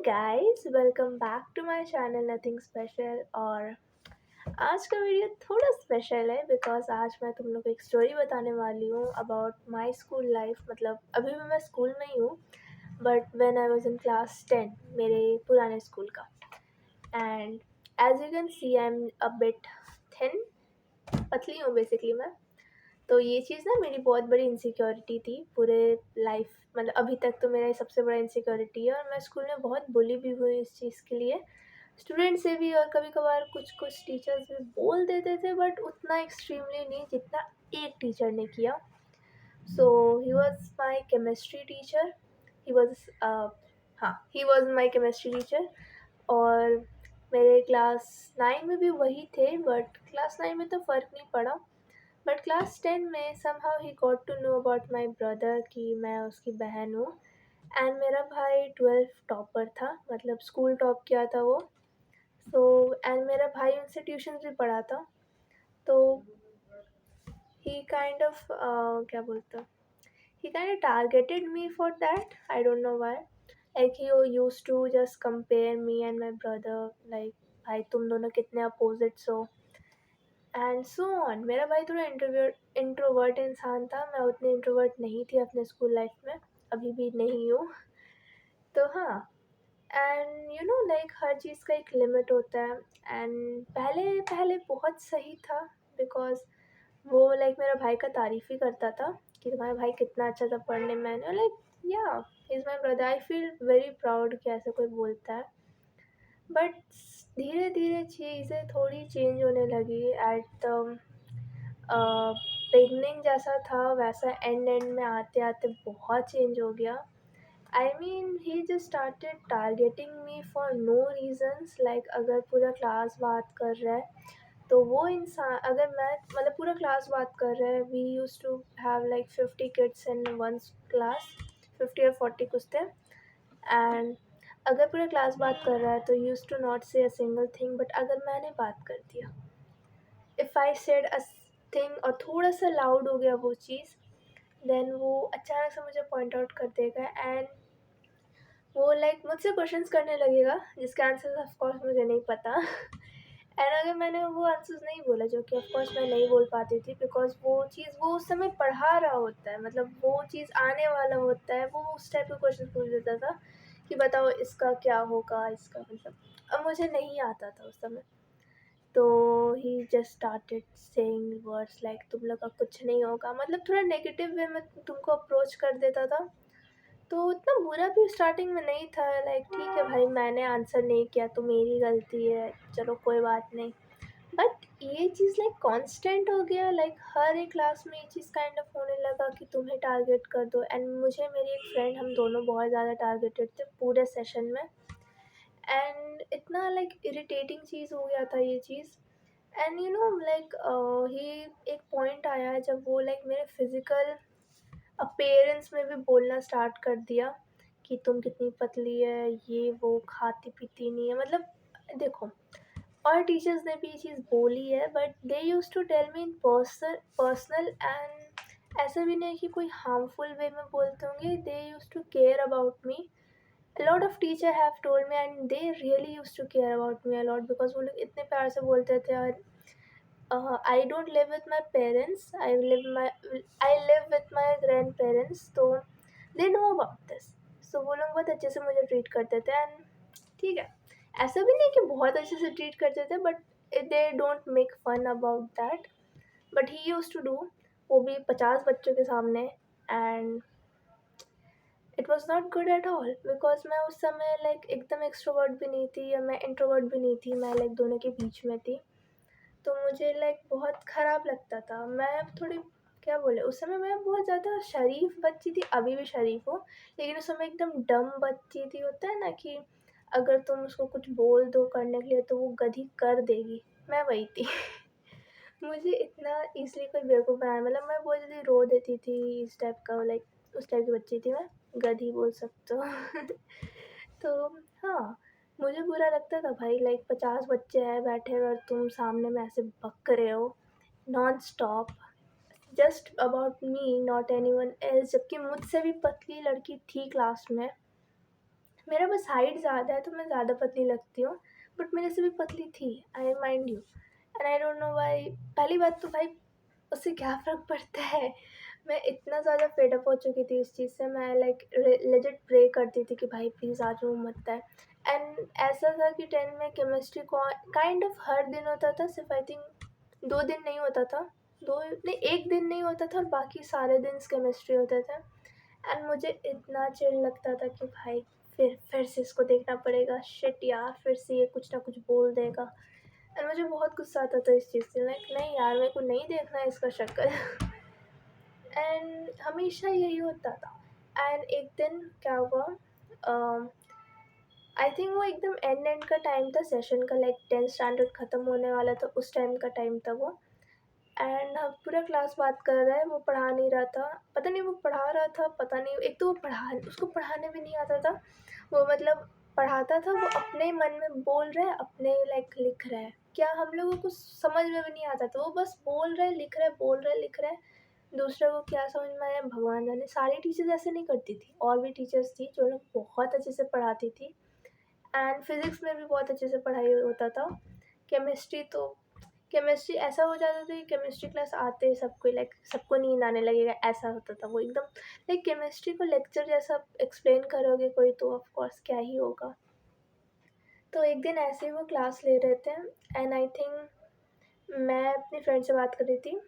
Guys, welcome back to my channel nothing special. और आज का वीडियो थोड़ा स्पेशल है बिकॉज आज मैं तुम लोग को एक स्टोरी बताने वाली हूँ अबाउट माय स्कूल लाइफ। मतलब अभी भी मैं स्कूल में ही हूँ, but when I was in class 10, मेरे पुराने स्कूल का। And as you can see, I am a bit thin, पतली हूँ बेसिकली मैं। तो ये चीज़ ना मेरी बहुत बड़ी इनसिक्योरिटी थी पूरे लाइफ। मतलब अभी तक तो मेरा ये सबसे बड़ा इनसिक्योरिटी है, और मैं स्कूल में बहुत बुली भी हुई इस चीज़ के लिए, स्टूडेंट से भी। और कभी कभार कुछ कुछ टीचर्स भी बोल देते थे, बट उतना एक्सट्रीमली नहीं जितना एक टीचर ने किया। So he was my chemistry teacher. He was हाँ, he was my chemistry teacher. और मेरे क्लास 9 में भी वही थे, बट क्लास 9 में तो फ़र्क नहीं पड़ा। बट क्लास 10 में समहाउ ही got to know about my brother कि मैं उसकी बहन हूँ। एंड मेरा भाई 12th टॉपर था, मतलब स्कूल टॉप किया था वो। सो एंड मेरा भाई उनसे ट्यूशन भी पढ़ा था। तो ही काइंड ऑफ क्या बोलता, he kind of targeted me for that. I don't know why. Like he used to just compare me and my brother, like भाई तुम दोनों कितने अपोजिट्स हो, एंड सो ऑन। मेरा भाई थोड़ा इंट्रोवर्ट इंसान था, मैं उतनी इंट्रोवर्ट नहीं थी अपने स्कूल लाइफ में, अभी भी नहीं हूँ। तो हाँ, एंड यू नो लाइक हर चीज़ का एक लिमिट होता है। एंड पहले पहले बहुत सही था, बिकॉज वो लाइक मेरा भाई का तारीफ़ ही करता था कि तुम्हारा भाई कितना अच्छा था पढ़ने में। लाइक या is my brother, I feel very proud कि ऐसा कोई बोलता है। बट धीरे धीरे चीज़ें थोड़ी चेंज होने लगी। एट द बिगनिंग जैसा था वैसा एंड एंड में आते आते बहुत चेंज हो गया। I mean he just started targeting me for no reasons. Like अगर पूरा क्लास बात कर रहा है तो वो इंसान, अगर मैं मतलब पूरा क्लास बात कर रहा है, we use to have like 50 kids in one class, 50 और 40 कुछ थे। एंड अगर पूरा क्लास बात कर रहा है तो यूज टू नॉट से अ सिंगल थिंग। बट अगर मैंने बात कर दिया, if I said a thing और थोड़ा सा लाउड हो गया वो चीज़, देन वो अचानक से मुझे पॉइंट आउट कर देगा। एंड वो लाइक मुझसे क्वेश्चंस करने लगेगा जिसके आंसर्स ऑफ कोर्स मुझे नहीं पता। एंड अगर मैंने वो आंसर्स नहीं बोला, जो कि ऑफ कोर्स मैं नहीं बोल पाती थी, बिकॉज वो चीज़ वो उस समय पढ़ा रहा होता है, मतलब वो चीज़ आने वाला होता है, वो उस टाइप के क्वेश्चन पूछ देता था कि बताओ इसका क्या होगा, इसका मतलब। अब मुझे नहीं आता था उस समय। तो he just started saying words like तुम लोग का कुछ नहीं होगा, मतलब थोड़ा नेगेटिव वे में तुमको अप्रोच कर देता था। तो इतना बुरा भी स्टार्टिंग में नहीं था, लाइक ठीक है भाई मैंने आंसर नहीं किया तो मेरी गलती है, चलो कोई बात नहीं। बट ये चीज़ लाइक कांस्टेंट हो गया, लाइक हर एक क्लास में ये चीज़ काइंड ऑफ होने लगा कि तुम्हें टारगेट कर दो। एंड मुझे मेरी एक फ्रेंड, हम दोनों बहुत ज़्यादा टारगेटेड थे पूरे सेशन में। एंड इतना लाइक इरिटेटिंग चीज़ हो गया था ये चीज़। And you know like he एक पॉइंट आया जब वो लाइक मेरे फिज़िकल पेरेंट्स में भी बोलना स्टार्ट कर दिया कि तुम कितनी पतली है, ये वो खाती पीती नहीं है। मतलब देखो, और टीचर्स ने भी ये चीज़ बोली है, but they use to tell me in personal. And ऐसा भी नहीं कि कोई हार्मफुल वे में बोलते होंगे, they use to care about me. a lot of teacher have told me and they really used to care about me a lot, because वो लोग इतने प्यार से बोलते थे। और I don't live with my parents. I live with my grandparents. तो they know about this. So वो लोग बहुत अच्छे से मुझे ट्रीट करते थे। एंड ठीक है, ऐसा भी नहीं कि बहुत अच्छे से ट्रीट करते थे, but they don't make fun about that. But he use to do, वो भी 50 बच्चों के सामने। And it was not good at all, because मैं उस समय लाइक एकदम एक्सट्रोवर्ट भी नहीं थी या मैं इंट्रोवर्ट भी नहीं थी, मैं लाइक दोनों के बीच में थी। तो मुझे लाइक बहुत ख़राब लगता था। मैं थोड़ी, क्या बोले, उस समय मैं बहुत ज़्यादा शरीफ बच्ची थी, अभी भी शरीफ हूँ, लेकिन उस समय एकदम डम बच्ची थी। होता है ना कि अगर तुम उसको कुछ बोल दो करने के लिए तो वो गधी कर देगी, मैं वही थी। मुझे इतना ईज़िली कोई बेवकूफ़ बनाया, मतलब मैं बहुत जल्दी रो देती थी, इस टाइप का लाइक उस टाइप की बच्ची थी मैं, गधी बोल सकते हो। तो हाँ, मुझे बुरा लगता था भाई, लाइक 50 बच्चे हैं बैठे हुए और तुम सामने में ऐसे बक रहे हो non stop, just about me, not anyone else. जबकि मुझसे भी पतली लड़की थी क्लास में, मेरा बस हाइट ज़्यादा है तो मैं ज़्यादा पतली लगती हूँ, बट मेरे से भी पतली थी, I mind you. And I don't know why. पहली बात तो भाई उससे क्या फ़र्क पड़ता है? मैं इतना ज़्यादा फेड अप हो चुकी थी इस चीज़ से, मैं लाइक लेजिट प्रे करती थी कि भाई प्लीज़ आज वो मत आए। एंड ऐसा था कि 10 में केमिस्ट्री को काइंड ऑफ हर दिन होता था, सिर्फ़ आई थिंक 2 दिन नहीं होता था, 2 नहीं 1 दिन नहीं होता था और बाकी सारे दिन केमिस्ट्री होते थे। एंड मुझे इतना चिढ़ लगता था कि भाई फिर से इसको देखना पड़ेगा, शिट यार फिर से ये कुछ ना कुछ बोल देगा। एंड मुझे बहुत गुस्सा आता था इस चीज़ से, लाइक नहीं यार मेरे को नहीं देखना है इसका शक्ल। एंड हमेशा यही होता था। एंड एक दिन क्या हुआ, आई थिंक वो एकदम एंड का टाइम था सेशन का, लाइक 10th स्टैंडर्ड ख़त्म होने वाला था, उस टाइम का टाइम था वो। एंड हम पूरा क्लास बात कर रहा है, वो पढ़ा नहीं रहा था, पता नहीं वो पढ़ा रहा था, पता नहीं, एक तो वो उसको पढ़ाने भी नहीं आता था। वो मतलब पढ़ाता था, वो अपने मन में बोल रहा है, अपने लाइक लिख रहा है, क्या हम लोगों को समझ में भी नहीं आता था, वो बस बोल रहा है लिख रहा है, बोल रहा है लिख रहा है। दूसरे को क्या समझ में आया भगवान जाने। सारी टीचर्स ऐसे नहीं करती थी, और भी टीचर्स थी जो लोग बहुत अच्छे से पढ़ाती थी। एंड फिज़िक्स में भी बहुत अच्छे से पढ़ाई होता था। केमिस्ट्री तो केमिस्ट्री ऐसा हो जाता था कि केमिस्ट्री क्लास आते ही सबको लाइक सबको नींद आने लगेगा, ऐसा होता था वो एकदम। लाइक केमिस्ट्री को लेक्चर जैसा एक्सप्लेन करोगे कोई तो ऑफ कोर्स क्या ही होगा। तो एक दिन ऐसे ही वो क्लास ले रहे थे, एंड आई थिंक मैं अपनी फ्रेंड से बात कर रही थी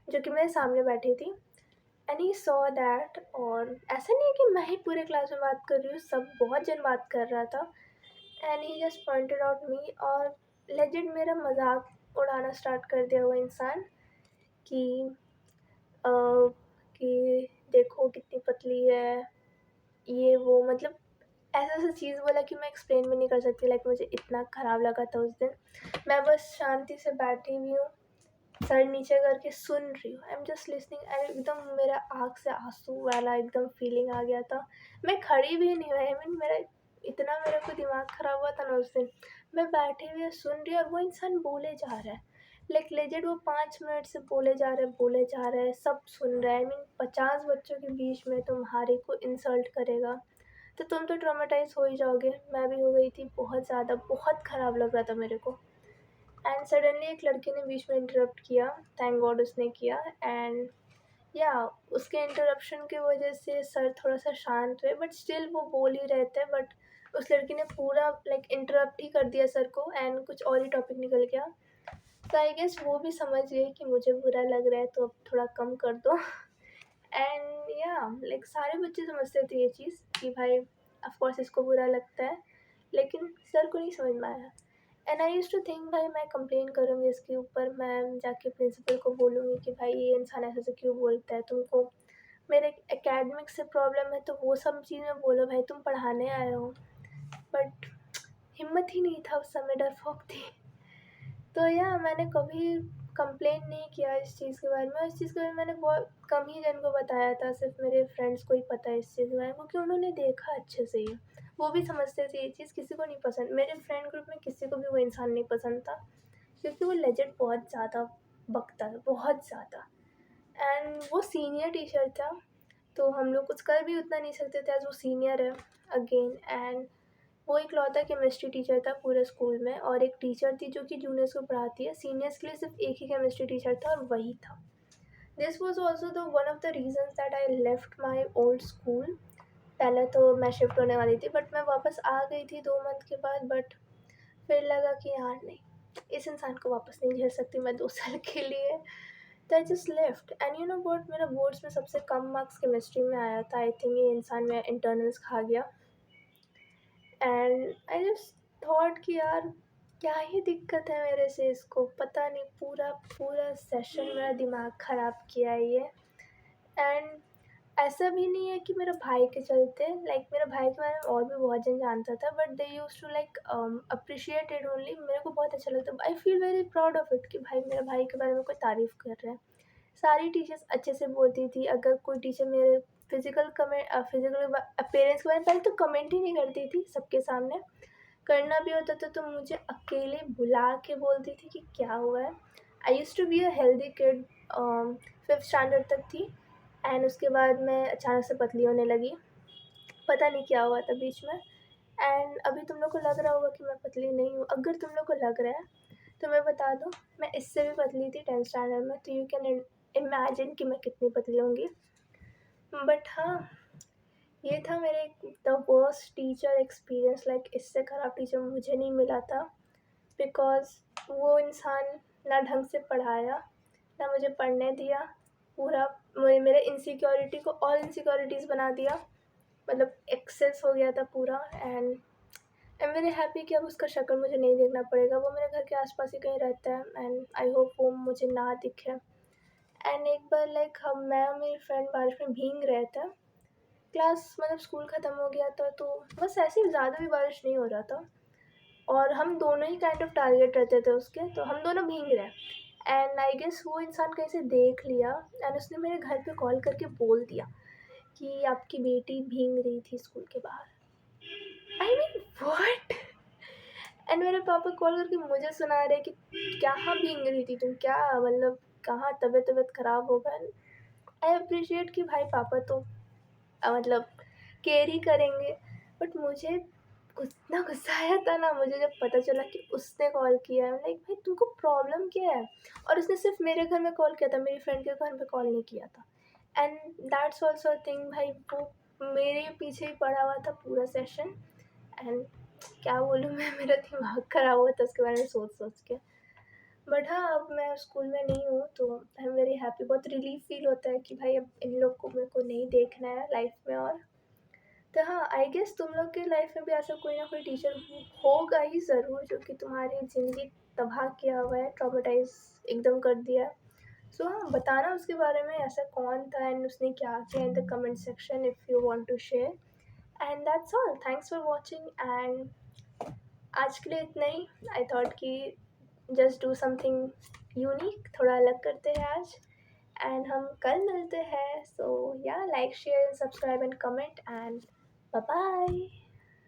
जो कि मेरे सामने बैठी थी। एंड ही सॉ दैट, और ऐसा नहीं है कि मैं ही पूरे क्लास में बात कर रही हूँ, सब बहुत जन बात कर रहा था। And he just pointed out me, और लेजिट मेरा मजाक उड़ाना स्टार्ट कर दिया वो इंसान कि अ, कि देखो कितनी पतली है, ये वो मतलब ऐसा ऐसा चीज़ बोला कि मैं एक्सप्लेन भी नहीं कर सकती, लाइक मुझे इतना ख़राब लगा था उस दिन। मैं बस शांति से बैठी हुई हूँ, सर नीचे करके सुन रही हूँ, I am just listening, and एकदम मेरा आँख से आंसू वाला एकदम फीलिंग आ गया था। मैं खड़ी भी नहीं हुई, आई मीन मेरा इतना मेरे को दिमाग ख़राब हुआ था ना उस दिन। मैं बैठी हुई सुन रही हूँ और वो इंसान बोले जा रहा है, लाइक लेजिट वो 5 मिनट से बोले जा रहे हैं, सब सुन रहे हैं। आई मीन 50 बच्चों के बीच में तुम्हारे को इंसल्ट करेगा तो तुम तो ट्रॉमेटाइज हो ही जाओगे। मैं भी हो गई थी बहुत ज़्यादा, बहुत ख़राब लग रहा था मेरे को। एंड सडनली एक लड़के ने बीच में इंटरप्ट किया, थैंक गॉड उसने किया। एंड या उसके इंटरप्शन की वजह से सर थोड़ा सा शांत हुए, बट स्टिल वो बोल ही रहे थे। बट उस लड़की ने पूरा लाइक इंटरप्ट ही कर दिया सर को, एंड कुछ और ही टॉपिक निकल गया। तो आई गेस वो भी समझ गई कि मुझे बुरा लग रहा है तो अब थोड़ा कम कर दो। एंड या लाइक सारे बच्चे समझते थे ये चीज़ कि भाई ऑफ कोर्स इसको बुरा लगता है, लेकिन सर को नहीं समझ में आया। And I use to think भाई मैं कंप्लेन करूँगी इसके ऊपर, मैं जाके प्रिंसिपल को बोलूँगी कि भाई ये इंसान ऐसे से क्यों बोलता है, तुमको मेरे एकेडमिक से प्रॉब्लम है तो वो सब चीज़ें बोलो, भाई तुम पढ़ाने आए हो। बट हिम्मत ही नहीं था उस समय, डरपोक थी। तो या मैंने कभी कंप्लेन नहीं किया इस चीज़ के बारे में। इस चीज़ के बारे में मैंने बहुत कम ही जन को बताया था, सिर्फ मेरे फ्रेंड्स को ही पता है इस चीज़ के बारे में, क्योंकि उन्होंने देखा अच्छे से ही। वो भी समझते थे ये चीज़, किसी को नहीं पसंद, मेरे फ्रेंड ग्रुप में किसी को भी वो इंसान नहीं पसंद था, क्योंकि वो लेजेंड बहुत ज़्यादा बकता था, बहुत ज़्यादा। एंड वो सीनियर टीचर था, तो हम लोग कुछ कर भी उतना नहीं सकते थे एज़ वो सीनियर है अगेन। एंड वो इकलौता केमिस्ट्री टीचर था पूरे स्कूल में, और एक टीचर थी जो कि जूनियर्स को पढ़ाती है, सीनियर्स के लिए सिर्फ एक ही केमिस्ट्री टीचर था और वही था। This was also the one of the reasons that I left my old school. पहले तो मैं शिफ्ट होने वाली थी, बट मैं वापस आ गई थी 2 मंथ के बाद। बट फिर लगा कि यार नहीं, इस इंसान को वापस नहीं झेल सकती मैं 2 साल के लिए। तो I just left. And you know what, मेरा बोर्ड्स में सबसे कम मार्क्स केमिस्ट्री में आया था। आई थिंक ये इंसान मेरा इंटरनल्स खा गया। एंड आई जस्ट थॉट कि यार क्या ही दिक्कत है मेरे से, इसको पता नहीं, पूरा पूरा सेशन मेरा दिमाग ख़राब किया है ये। एंड ऐसा भी नहीं है कि मेरे भाई के चलते, लाइक मेरे भाई के बारे में और भी बहुत जन जानता था, but they use to like appreciate it only. मेरे को बहुत अच्छा लगता है, I feel very proud of it कि भाई मेरे भाई के बारे में कोई तारीफ़ कर रहा है। सारी टीचर्स अच्छे से बोलती थी। अगर कोई टीचर मेरे फिजिकल अपीयरेंस के बारे में पहले तो कमेंट ही नहीं करती थी, सबके सामने करना भी होता था तो मुझे अकेले बुला के बोलती थी कि क्या हुआ है। I use to be a healthy kid, 5th standard तक थी। एंड उसके बाद मैं अचानक से पतली होने लगी, पता नहीं क्या हुआ था बीच में। एंड अभी तुम लोग को लग रहा होगा कि मैं पतली नहीं हूँ। अगर तुम लोग को लग रहा है तो मैं बता दूँ, मैं इससे भी पतली थी 10th स्टैंडर्ड में, तो यू कैन इमेजिन कि मैं कितनी पतली होंगी। बट हाँ, ये था मेरे the worst teacher experience. Like इससे ख़राब टीचर मुझे नहीं मिला था, बिकॉज़ वो इंसान ना ढंग से पढ़ाया, ना मुझे पढ़ने दिया। पूरा मेरे इनसिक्योरिटी को और इनसिक्योरिटीज़ बना दिया, मतलब एक्सेस हो गया था पूरा। And I am very happy कि अब उसका शक्ल मुझे नहीं देखना पड़ेगा। वो मेरे घर के आसपास ही कहीं रहता है एंड आई होप वो मुझे ना दिखे। एंड एक बार लाइक मैं और मेरी फ्रेंड बारिश में भीग रहे थे। क्लास मतलब स्कूल ख़त्म हो गया था, तो बस ऐसे ही, ज़्यादा भी बारिश नहीं हो रहा था और हम दोनों ही काइंड ऑफ टारगेट रहते थे उसके, तो हम दोनों भीग रहे। एंड आई गेस वो इंसान कहीं से देख लिया एंड उसने मेरे घर पे कॉल करके बोल दिया कि आपकी बेटी भीग रही थी स्कूल के बाहर। I mean what. एंड मेरे पापा कॉल करके मुझे सुना रहे कि कहाँ भीग रही थी तुम, क्या मतलब कहाँ, तबीयत तबीयत ख़राब होगा। आई अप्रिशिएट कि भाई पापा तो मतलब केयर ही करेंगे। बट मुझे इतना गुस्सा आया था ना मुझे जब पता चला कि उसने कॉल किया है। लाइक भाई तुमको प्रॉब्लम क्या है। और उसने सिर्फ मेरे घर में कॉल किया था, मेरी फ्रेंड के घर पे कॉल नहीं किया था। एंड दैट्स ऑल्सो थिंग, भाई वो मेरे पीछे ही पड़ा हुआ था पूरा सेशन। एंड क्या बोलूँ मैं, मेरा दिमाग ख़राब हुआ था उसके बारे में सोच सोच के। बट हाँ, अब मैं स्कूल में नहीं हूँ तो आई एम वेरी हैप्पी। बहुत रिलीफ फील होता है कि भाई अब इन लोग को मेरे को नहीं देखना है लाइफ में। और तो हाँ, आई गेस तुम लोग के लाइफ में भी ऐसा कोई ना कोई टीचर होगा ही ज़रूर, जो कि तुम्हारी ज़िंदगी तबाह किया हुआ है, ट्रॉमेटाइज़ एकदम कर दिया है। सो हाँ, बताना उसके बारे में, ऐसा कौन था एंड उसने क्या किया in the comment section if you want to share. And that's all, thanks for watching. And आज के लिए इतना ही। आई थॉट कि जस्ट डू समथिंग यूनिक, थोड़ा अलग करते हैं आज। एंड हम कल मिलते हैं। So yeah, like share subscribe and comment and bye bye.